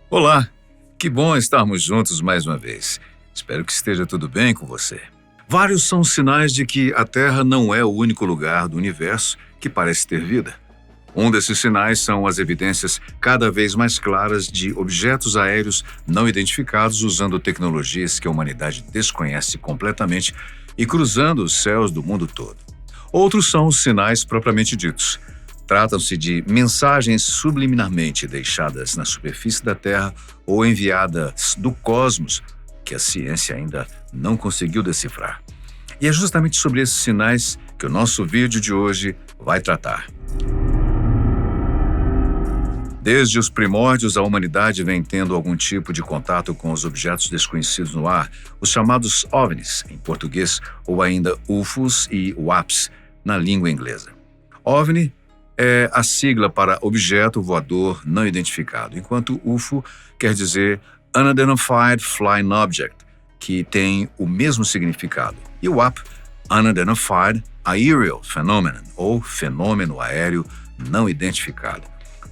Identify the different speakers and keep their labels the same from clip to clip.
Speaker 1: Olá, que bom estarmos juntos mais uma vez. Espero que esteja tudo bem com você. Vários são os sinais de que a Terra não é o único lugar do universo que parece ter vida. Um desses sinais são as evidências cada vez mais claras de objetos aéreos não identificados usando tecnologias que a humanidade desconhece completamente e cruzando os céus do mundo todo. Outros são os sinais propriamente ditos. Tratam-se de mensagens subliminarmente deixadas na superfície da Terra ou enviadas do cosmos que a ciência ainda não conseguiu decifrar. E é justamente sobre esses sinais que o nosso vídeo de hoje vai tratar. Desde os primórdios, a humanidade vem tendo algum tipo de contato com os objetos desconhecidos no ar, os chamados OVNIs, em português, ou ainda UFOs e WAPs, na língua inglesa. OVNI é a sigla para Objeto Voador Não Identificado, enquanto UFO quer dizer Unidentified Flying Object, que tem o mesmo significado, e o WAP, Unidentified Aerial Phenomenon, ou Fenômeno Aéreo Não Identificado.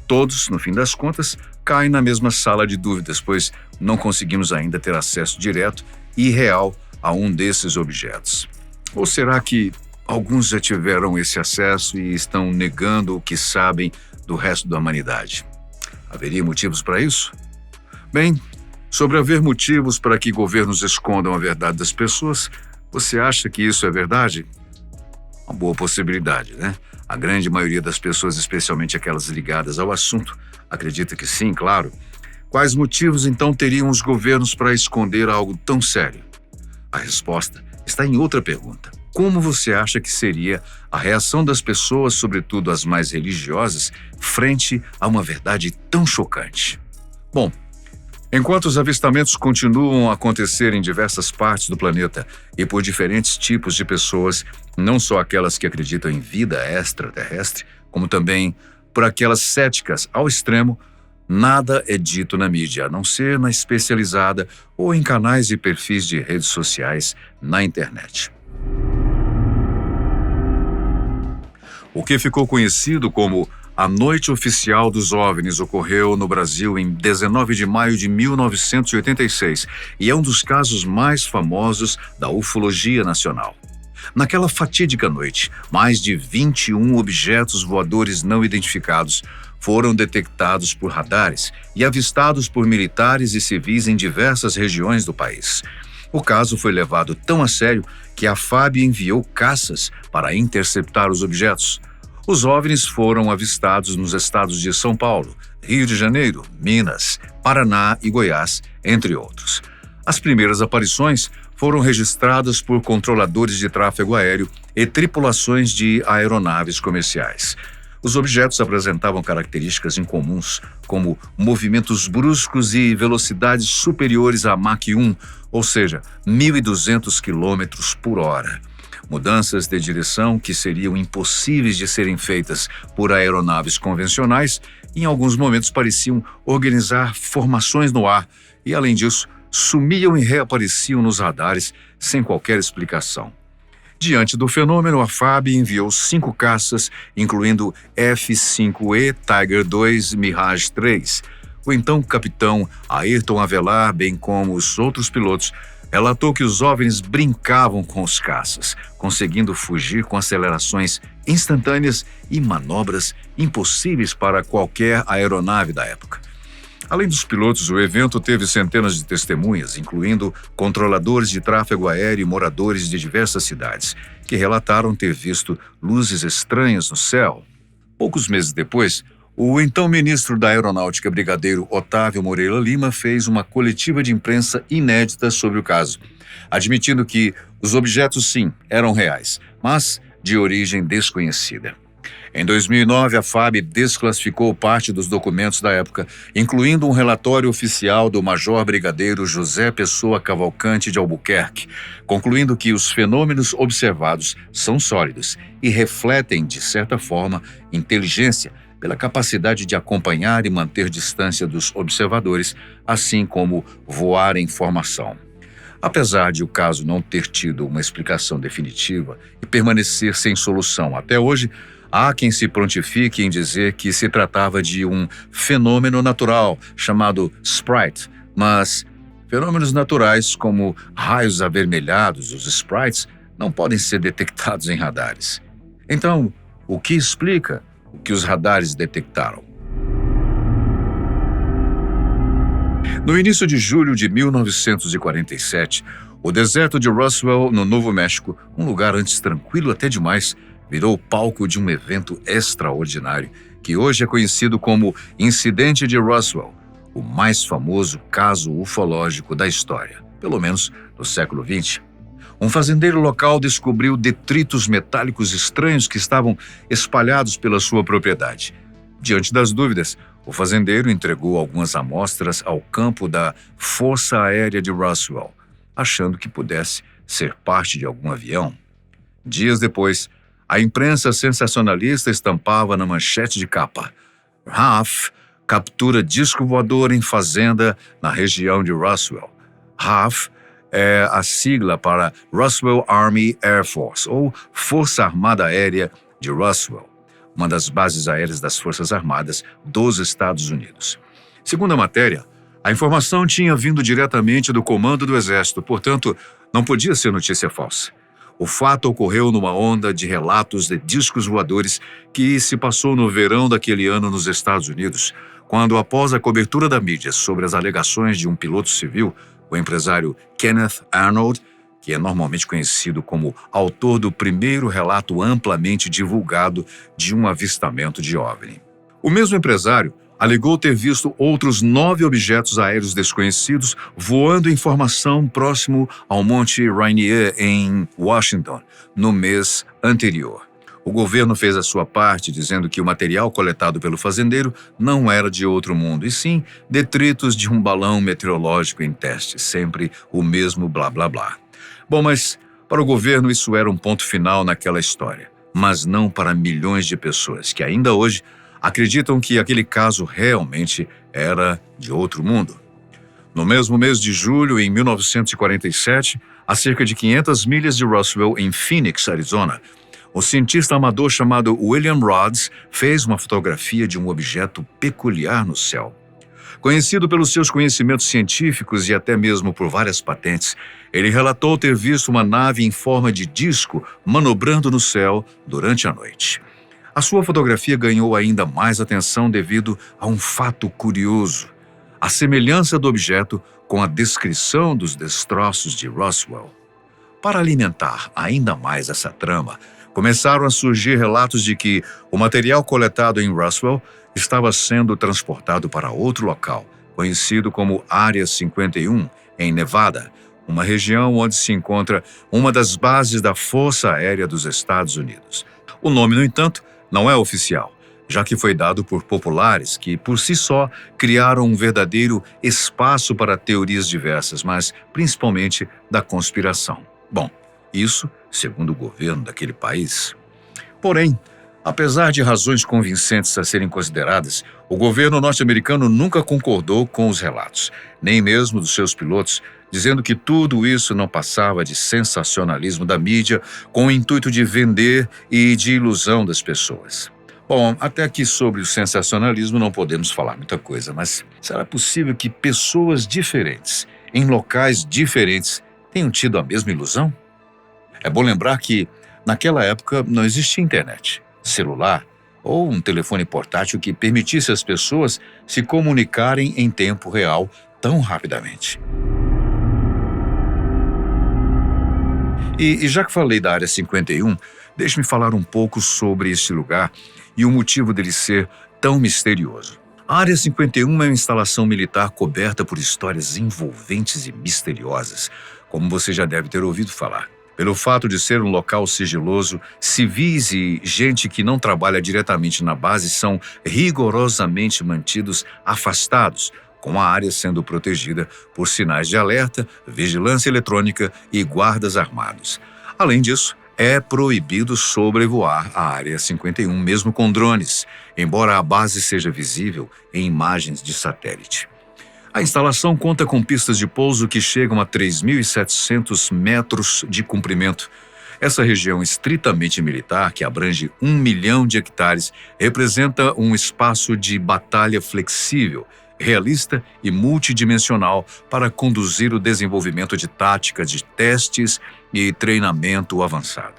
Speaker 1: Todos, no fim das contas, caem na mesma sala de dúvidas, pois não conseguimos ainda ter acesso direto e real a um desses objetos. Ou será que alguns já tiveram esse acesso e estão negando o que sabem do resto da humanidade? Haveria motivos para isso? Bem, sobre haver motivos para que governos escondam a verdade das pessoas, você acha que isso é verdade? Uma boa possibilidade, né? A grande maioria das pessoas, especialmente aquelas ligadas ao assunto, acredita que sim, claro. Quais motivos, então, teriam os governos para esconder algo tão sério? A resposta está em outra pergunta. Como você acha que seria a reação das pessoas, sobretudo as mais religiosas, frente a uma verdade tão chocante? Bom, enquanto os avistamentos continuam a acontecer em diversas partes do planeta e por diferentes tipos de pessoas, não só aquelas que acreditam em vida extraterrestre, como também por aquelas céticas ao extremo, nada é dito na mídia, a não ser na especializada ou em canais e perfis de redes sociais na internet. O que ficou conhecido como a Noite Oficial dos OVNIs ocorreu no Brasil em 19 de maio de 1986 e é um dos casos mais famosos da ufologia nacional. Naquela fatídica noite, mais de 21 objetos voadores não identificados foram detectados por radares e avistados por militares e civis em diversas regiões do país. O caso foi levado tão a sério que a FAB enviou caças para interceptar os objetos. Os OVNIs foram avistados nos estados de São Paulo, Rio de Janeiro, Minas, Paraná e Goiás, entre outros. As primeiras aparições foram registradas por controladores de tráfego aéreo e tripulações de aeronaves comerciais. Os objetos apresentavam características incomuns, como movimentos bruscos e velocidades superiores a Mach 1, ou seja, 1.200 km por hora. Mudanças de direção que seriam impossíveis de serem feitas por aeronaves convencionais, em alguns momentos pareciam organizar formações no ar e, além disso, sumiam e reapareciam nos radares sem qualquer explicação. Diante do fenômeno, a FAB enviou 5 caças, incluindo F-5E Tiger II Mirage 3. O então capitão Ayrton Avelar, bem como os outros pilotos, relatou que os OVNIs brincavam com os caças, conseguindo fugir com acelerações instantâneas e manobras impossíveis para qualquer aeronave da época. Além dos pilotos, o evento teve centenas de testemunhas, incluindo controladores de tráfego aéreo e moradores de diversas cidades, que relataram ter visto luzes estranhas no céu. Poucos meses depois, o então ministro da Aeronáutica, brigadeiro Otávio Moreira Lima, fez uma coletiva de imprensa inédita sobre o caso, admitindo que os objetos, sim, eram reais, mas de origem desconhecida. Em 2009, a FAB desclassificou parte dos documentos da época, incluindo um relatório oficial do Major Brigadeiro José Pessoa Cavalcante de Albuquerque, concluindo que os fenômenos observados são sólidos e refletem, de certa forma, inteligência pela capacidade de acompanhar e manter distância dos observadores, assim como voar em formação. Apesar de o caso não ter tido uma explicação definitiva e permanecer sem solução até hoje, Há quem se prontifique em dizer que se tratava de um fenômeno natural chamado Sprite, mas fenômenos naturais como raios avermelhados, os sprites, não podem ser detectados em radares. Então, o que explica o que os radares detectaram? No início de julho de 1947, o deserto de Roswell, no Novo México, um lugar antes tranquilo até demais, virou palco de um evento extraordinário, que hoje é conhecido como Incidente de Roswell, o mais famoso caso ufológico da história, pelo menos no século XX. Um fazendeiro local descobriu detritos metálicos estranhos que estavam espalhados pela sua propriedade. Diante das dúvidas, o fazendeiro entregou algumas amostras ao campo da Força Aérea de Roswell, achando que pudesse ser parte de algum avião. Dias depois, a imprensa sensacionalista estampava na manchete de capa: RAF captura disco voador em fazenda na região de Roswell. RAF é a sigla para Roswell Army Air Force, ou Força Armada Aérea de Roswell, uma das bases aéreas das Forças Armadas dos Estados Unidos. Segundo a matéria, a informação tinha vindo diretamente do comando do Exército, portanto, não podia ser notícia falsa. O fato ocorreu numa onda de relatos de discos voadores que se passou no verão daquele ano nos Estados Unidos, quando, após a cobertura da mídia sobre as alegações de um piloto civil, o empresário Kenneth Arnold, que é normalmente conhecido como autor do primeiro relato amplamente divulgado de um avistamento de OVNI. O mesmo empresário alegou ter visto outros 9 objetos aéreos desconhecidos voando em formação próximo ao Monte Rainier, em Washington, no mês anterior. O governo fez a sua parte, dizendo que o material coletado pelo fazendeiro não era de outro mundo, e sim detritos de um balão meteorológico em teste, sempre o mesmo blá blá blá. Bom, mas para o governo isso era um ponto final naquela história, mas não para milhões de pessoas que ainda hoje acreditam que aquele caso realmente era de outro mundo. No mesmo mês de julho, em 1947, a cerca de 500 milhas de Roswell, em Phoenix, Arizona, o cientista amador chamado William Rods fez uma fotografia de um objeto peculiar no céu. Conhecido pelos seus conhecimentos científicos e até mesmo por várias patentes, ele relatou ter visto uma nave em forma de disco manobrando no céu durante a noite. A sua fotografia ganhou ainda mais atenção devido a um fato curioso: a semelhança do objeto com a descrição dos destroços de Roswell. Para alimentar ainda mais essa trama, começaram a surgir relatos de que o material coletado em Roswell estava sendo transportado para outro local, conhecido como Área 51, em Nevada, uma região onde se encontra uma das bases da Força Aérea dos Estados Unidos. O nome, no entanto, não é oficial, já que foi dado por populares que, por si só, criaram um verdadeiro espaço para teorias diversas, mas principalmente da conspiração. Bom, isso segundo o governo daquele país. Porém, apesar de razões convincentes a serem consideradas, o governo norte-americano nunca concordou com os relatos, nem mesmo dos seus pilotos, dizendo que tudo isso não passava de sensacionalismo da mídia com o intuito de vender e de ilusão das pessoas. Bom, até aqui sobre o sensacionalismo não podemos falar muita coisa, mas será possível que pessoas diferentes, em locais diferentes, tenham tido a mesma ilusão? É bom lembrar que, naquela época, não existia internet, celular ou um telefone portátil que permitisse às pessoas se comunicarem em tempo real tão rapidamente. E já que falei da Área 51, deixe-me falar um pouco sobre esse lugar e o motivo dele ser tão misterioso. A Área 51 é uma instalação militar coberta por histórias envolventes e misteriosas, como você já deve ter ouvido falar. Pelo fato de ser um local sigiloso, civis e gente que não trabalha diretamente na base são rigorosamente mantidos afastados, com a área sendo protegida por sinais de alerta, vigilância eletrônica e guardas armados. Além disso, é proibido sobrevoar a Área 51 mesmo com drones, embora a base seja visível em imagens de satélite. A instalação conta com pistas de pouso que chegam a 3.700 metros de comprimento Essa região estritamente militar, que abrange 1 milhão de hectares, representa um espaço de batalha flexível, realista e multidimensional para conduzir o desenvolvimento de táticas de testes e treinamento avançado.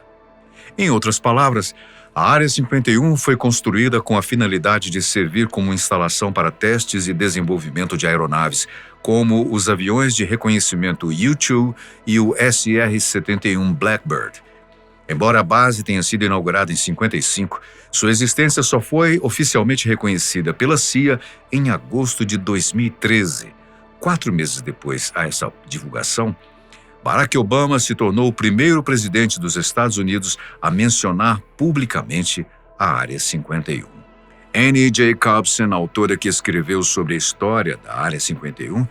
Speaker 1: Em outras palavras, a Área 51 foi construída com a finalidade de servir como instalação para testes e desenvolvimento de aeronaves, como os aviões de reconhecimento U-2 e o SR-71 Blackbird. Embora a base tenha sido inaugurada em 55, sua existência só foi oficialmente reconhecida pela CIA em agosto de 2013. 4 meses depois a essa divulgação, Barack Obama se tornou o primeiro presidente dos Estados Unidos a mencionar publicamente a Área 51. Annie Jacobsen, autora que escreveu sobre a história da Área 51,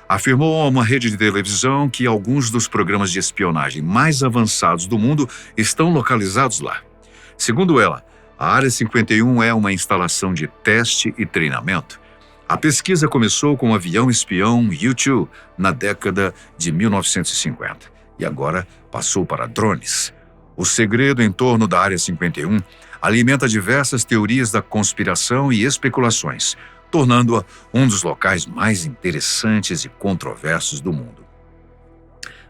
Speaker 1: afirmou a uma rede de televisão que alguns dos programas de espionagem mais avançados do mundo estão localizados lá. Segundo ela, a Área 51 é uma instalação de teste e treinamento. A pesquisa começou com o avião espião U-2 na década de 1950 e agora passou para drones. O segredo em torno da Área 51 alimenta diversas teorias da conspiração e especulações, tornando-a um dos locais mais interessantes e controversos do mundo.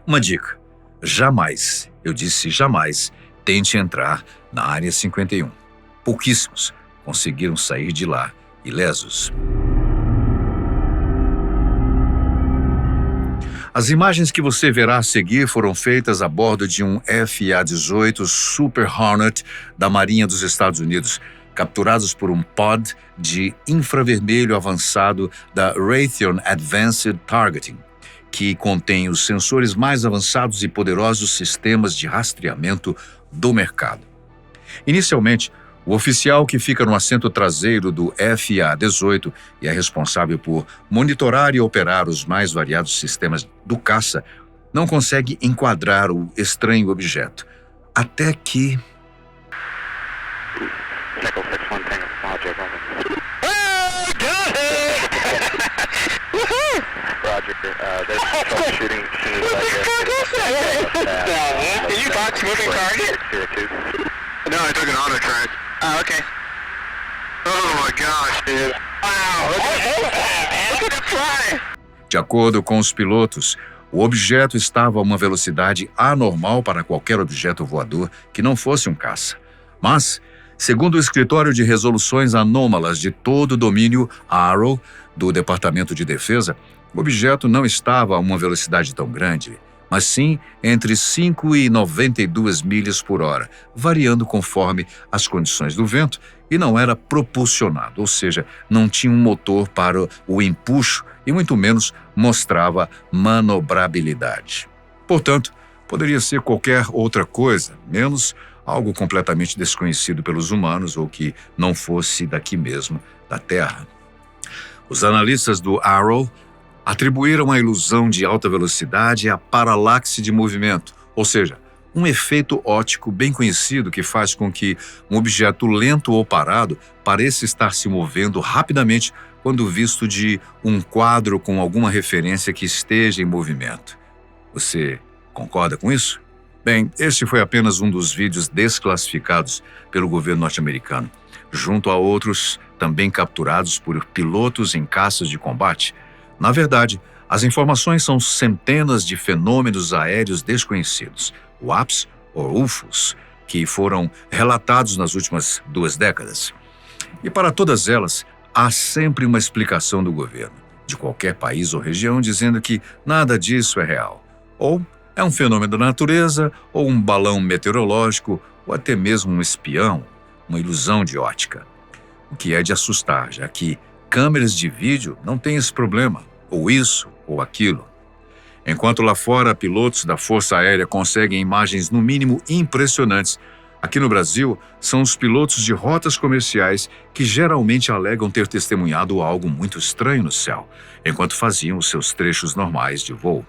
Speaker 1: Uma dica: jamais, eu disse jamais, tente entrar na Área 51. Pouquíssimos conseguiram sair de lá ilesos. As imagens que você verá a seguir foram feitas a bordo de um FA-18 Super Hornet da Marinha dos Estados Unidos, capturados por um pod de infravermelho avançado da Raytheon Advanced Targeting, que contém os sensores mais avançados e poderosos sistemas de rastreamento do mercado. Inicialmente, o oficial que fica no assento traseiro do FA-18 e é responsável por monitorar e operar os mais variados sistemas do caça não consegue enquadrar o estranho objeto, até que...
Speaker 2: No, I took an auto track. Oh, okay. Oh my gosh, dude. Wow, look at it fly.
Speaker 1: De acordo com os pilotos, o objeto estava a uma velocidade anormal para qualquer objeto voador que não fosse um caça. Mas, segundo o Escritório de Resoluções Anômalas de todo o domínio AARO do Departamento de Defesa, o objeto não estava a uma velocidade tão grande, mas sim entre 5 e 92 milhas por hora, variando conforme as condições do vento, e não era propulsionado, ou seja, não tinha um motor para o empuxo e muito menos mostrava manobrabilidade. Portanto, poderia ser qualquer outra coisa, menos algo completamente desconhecido pelos humanos ou que não fosse daqui mesmo, da Terra. Os analistas do AARO atribuíram a ilusão de alta velocidade à paralaxe de movimento, ou seja, um efeito óptico bem conhecido que faz com que um objeto lento ou parado pareça estar se movendo rapidamente quando visto de um quadro com alguma referência que esteja em movimento. Você concorda com isso? Bem, este foi apenas um dos vídeos desclassificados pelo governo norte-americano, junto a outros também capturados por pilotos em caças de combate. Na verdade, as informações são centenas de fenômenos aéreos desconhecidos, UAPs ou UFOs, que foram relatados nas últimas 2 décadas. E para todas elas, há sempre uma explicação do governo, de qualquer país ou região, dizendo que nada disso é real. Ou é um fenômeno da natureza, ou um balão meteorológico, ou até mesmo um espião, uma ilusão de ótica. O que é de assustar, já que câmeras de vídeo não têm esse problema, ou isso, ou aquilo. Enquanto lá fora pilotos da Força Aérea conseguem imagens no mínimo impressionantes, aqui no Brasil são os pilotos de rotas comerciais que geralmente alegam ter testemunhado algo muito estranho no céu, enquanto faziam os seus trechos normais de voo.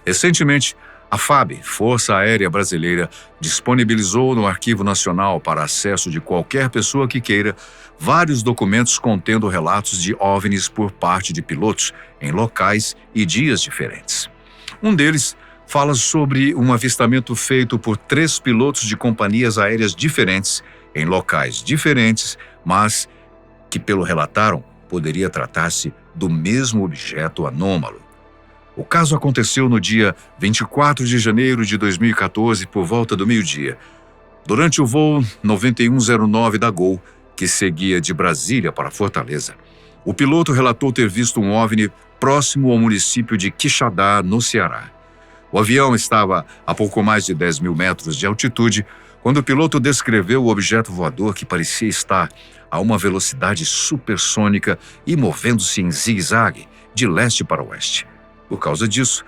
Speaker 1: Recentemente, a FAB, Força Aérea Brasileira, disponibilizou no Arquivo Nacional para acesso de qualquer pessoa que queira vários documentos contendo relatos de OVNIs por parte de pilotos em locais e dias diferentes. Um deles fala sobre um avistamento feito por 3 pilotos de companhias aéreas diferentes, em locais diferentes, mas que, pelo relataram, poderia tratar-se do mesmo objeto anômalo. O caso aconteceu no dia 24 de janeiro de 2014, por volta do meio-dia, durante o voo 9109 da Gol, que seguia de Brasília para Fortaleza. O piloto relatou ter visto um OVNI próximo ao município de Quixadá, no Ceará. O avião estava a pouco mais de 10 mil metros de altitude quando o piloto descreveu o objeto voador que parecia estar a uma velocidade supersônica e movendo-se em zigue-zague de leste para oeste. Por causa disso,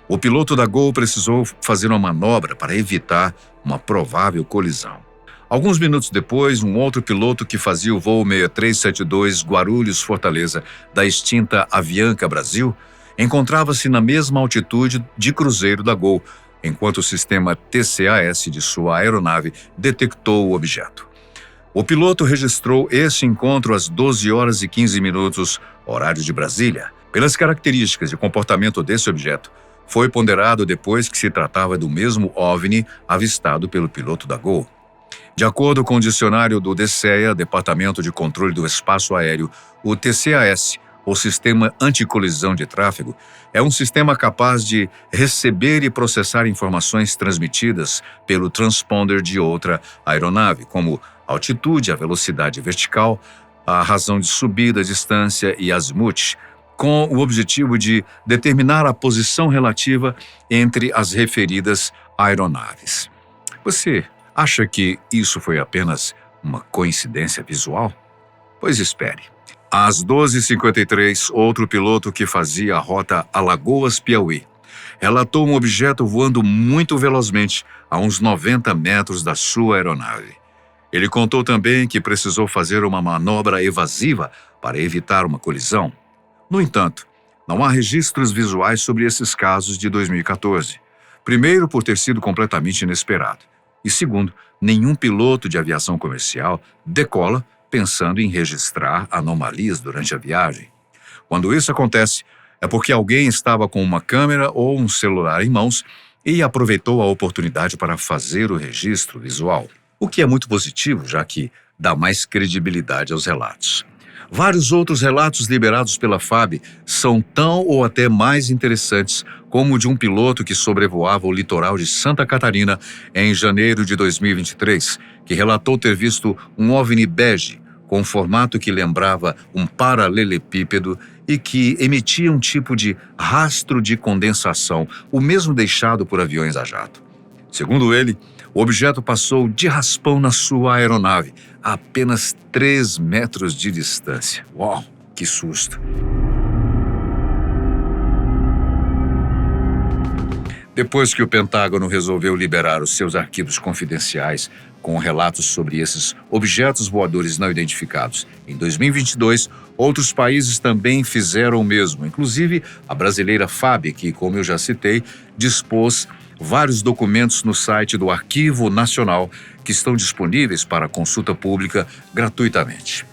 Speaker 1: o piloto da Gol precisou fazer uma manobra para evitar uma provável colisão. Alguns minutos depois, um outro piloto que fazia o voo 6372 Guarulhos-Fortaleza da extinta Avianca Brasil encontrava-se na mesma altitude de cruzeiro da Gol, enquanto o sistema TCAS de sua aeronave detectou o objeto. O piloto registrou esse encontro às 12 horas e 15 minutos, horário de Brasília. Pelas características de comportamento desse objeto, foi ponderado depois que se tratava do mesmo OVNI avistado pelo piloto da Gol. De acordo com o dicionário do DCEA, Departamento de Controle do Espaço Aéreo, o TCAS, ou Sistema Anticolisão de Tráfego, é um sistema capaz de receber e processar informações transmitidas pelo transponder de outra aeronave, como a altitude, a velocidade vertical, a razão de subida, distância e azimuth, com o objetivo de determinar a posição relativa entre as referidas aeronaves. Você acha que isso foi apenas uma coincidência visual? Pois espere. Às 12h53, outro piloto que fazia a rota Alagoas-Piauí relatou um objeto voando muito velozmente a uns 90 metros da sua aeronave. Ele contou também que precisou fazer uma manobra evasiva para evitar uma colisão. No entanto, não há registros visuais sobre esses casos de 2014. Primeiro, por ter sido completamente inesperado. E segundo, nenhum piloto de aviação comercial decola pensando em registrar anomalias durante a viagem. Quando isso acontece, é porque alguém estava com uma câmera ou um celular em mãos e aproveitou a oportunidade para fazer o registro visual. O que é muito positivo, já que dá mais credibilidade aos relatos. Vários outros relatos liberados pela FAB são tão ou até mais interessantes, como o de um piloto que sobrevoava o litoral de Santa Catarina em janeiro de 2023, que relatou ter visto um OVNI bege com um formato que lembrava um paralelepípedo e que emitia um tipo de rastro de condensação, o mesmo deixado por aviões a jato. Segundo ele, o objeto passou de raspão na sua aeronave, a apenas 3 metros de distância. Uau, que susto! Depois que o Pentágono resolveu liberar os seus arquivos confidenciais com relatos sobre esses objetos voadores não identificados, em 2022, outros países também fizeram o mesmo, inclusive a brasileira FAB, que, como eu já citei, dispôs vários documentos no site do Arquivo Nacional que estão disponíveis para consulta pública gratuitamente.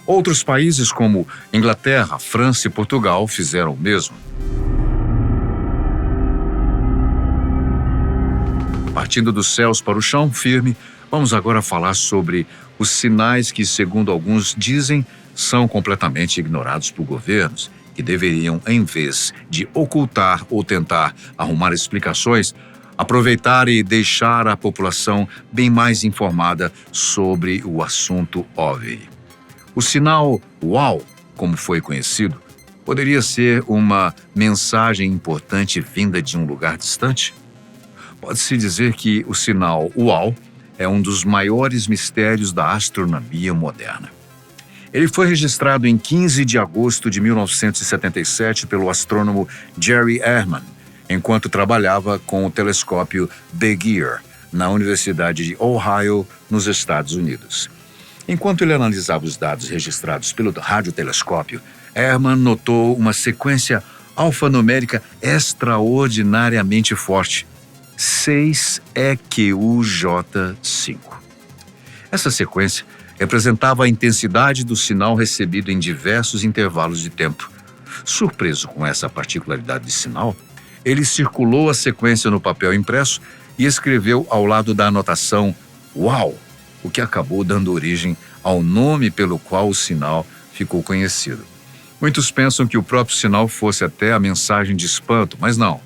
Speaker 1: Outros países como Inglaterra, França e Portugal fizeram o mesmo. Partindo dos céus para o chão firme, vamos agora falar sobre os sinais que, segundo alguns dizem, são completamente ignorados por governos, que deveriam, em vez de ocultar ou tentar arrumar explicações, aproveitar e deixar a população bem mais informada sobre o assunto OVNI. O sinal UAU, como foi conhecido, poderia ser uma mensagem importante vinda de um lugar distante? Pode-se dizer que o sinal UAU é um dos maiores mistérios da astronomia moderna. Ele foi registrado em 15 de agosto de 1977 pelo astrônomo Jerry Ehrman, enquanto trabalhava com o telescópio Big Ear, na Universidade de Ohio, nos Estados Unidos. Enquanto ele analisava os dados registrados pelo radiotelescópio, Ehrman notou uma sequência alfanumérica extraordinariamente forte, 6EQUJ5. Essa sequência representava a intensidade do sinal recebido em diversos intervalos de tempo. Surpreso com essa particularidade de sinal, Ele circulou a sequência no papel impresso e escreveu ao lado da anotação "Uau!", o que acabou dando origem ao nome pelo qual o sinal ficou conhecido. Muitos pensam que o próprio sinal fosse até a mensagem de espanto, mas não.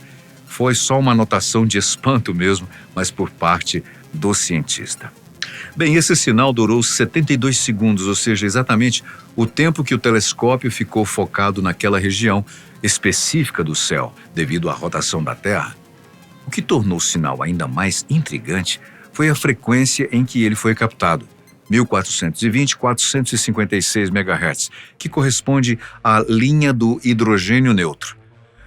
Speaker 1: Foi só uma anotação de espanto mesmo, mas por parte do cientista. Bem, esse sinal durou 72 segundos, ou seja, exatamente o tempo que o telescópio ficou focado naquela região específica do céu, devido à rotação da Terra. O que tornou o sinal ainda mais intrigante foi a frequência em que ele foi captado, 1420-456 MHz, que corresponde à linha do hidrogênio neutro.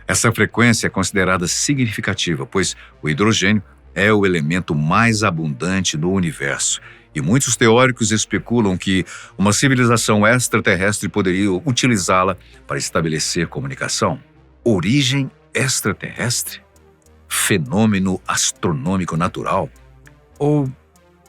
Speaker 1: Essa frequência é considerada significativa, pois o hidrogênio é o elemento mais abundante no universo, e muitos teóricos especulam que uma civilização extraterrestre poderia utilizá-la para estabelecer comunicação. Origem extraterrestre? Fenômeno astronômico natural? Ou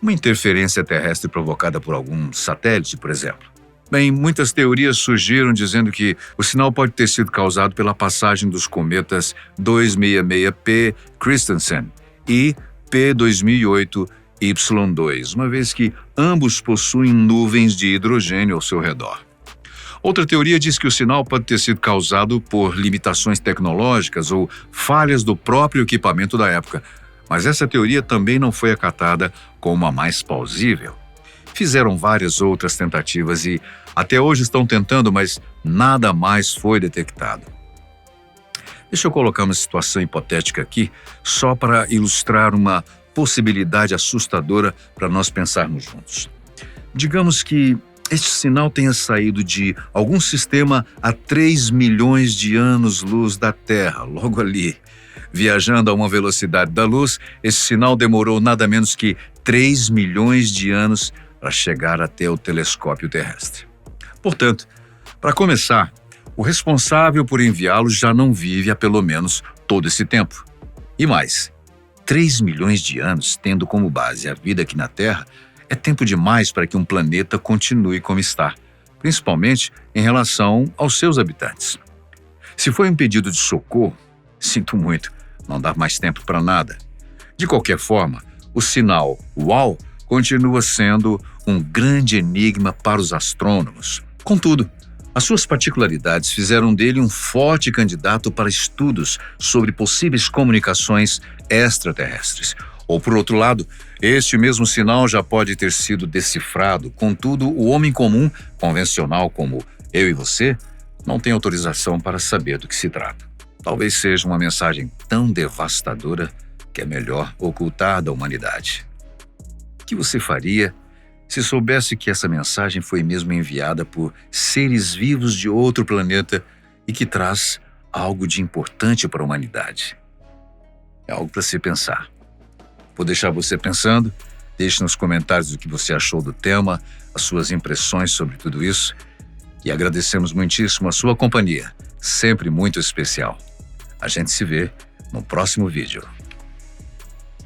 Speaker 1: uma interferência terrestre provocada por algum satélite, por exemplo? Bem, muitas teorias surgiram dizendo que o sinal pode ter sido causado pela passagem dos cometas 266P Christensen e P2008Y2, uma vez que ambos possuem nuvens de hidrogênio ao seu redor. Outra teoria diz que o sinal pode ter sido causado por limitações tecnológicas ou falhas do próprio equipamento da época, mas essa teoria também não foi acatada como a mais plausível. Fizeram várias outras tentativas e até hoje estão tentando, mas nada mais foi detectado. Deixa eu colocar uma situação hipotética aqui, só para ilustrar uma possibilidade assustadora para nós pensarmos juntos. Digamos que este sinal tenha saído de algum sistema a 3 milhões de anos-luz da Terra, logo ali. Viajando a uma velocidade da luz, esse sinal demorou nada menos que 3 milhões de anos para chegar até o telescópio terrestre. Portanto, para começar, o responsável por enviá-lo já não vive há pelo menos todo esse tempo. E mais, 3 milhões de anos, tendo como base a vida aqui na Terra, é tempo demais para que um planeta continue como está, principalmente em relação aos seus habitantes. Se foi um pedido de socorro, sinto muito, não dá mais tempo para nada. De qualquer forma, o sinal "Uau!" continua sendo um grande enigma para os astrônomos. Contudo, as suas particularidades fizeram dele um forte candidato para estudos sobre possíveis comunicações extraterrestres. Ou, por outro lado, este mesmo sinal já pode ter sido decifrado, contudo, o homem comum, convencional como eu e você, não tem autorização para saber do que se trata. Talvez seja uma mensagem tão devastadora que é melhor ocultar da humanidade. O que você faria se soubesse que essa mensagem foi mesmo enviada por seres vivos de outro planeta e que traz algo de importante para a humanidade? É algo para se pensar. Vou deixar você pensando. Deixe nos comentários o que você achou do tema, as suas impressões sobre tudo isso. E agradecemos muitíssimo a sua companhia, sempre muito especial. A gente se vê no próximo vídeo.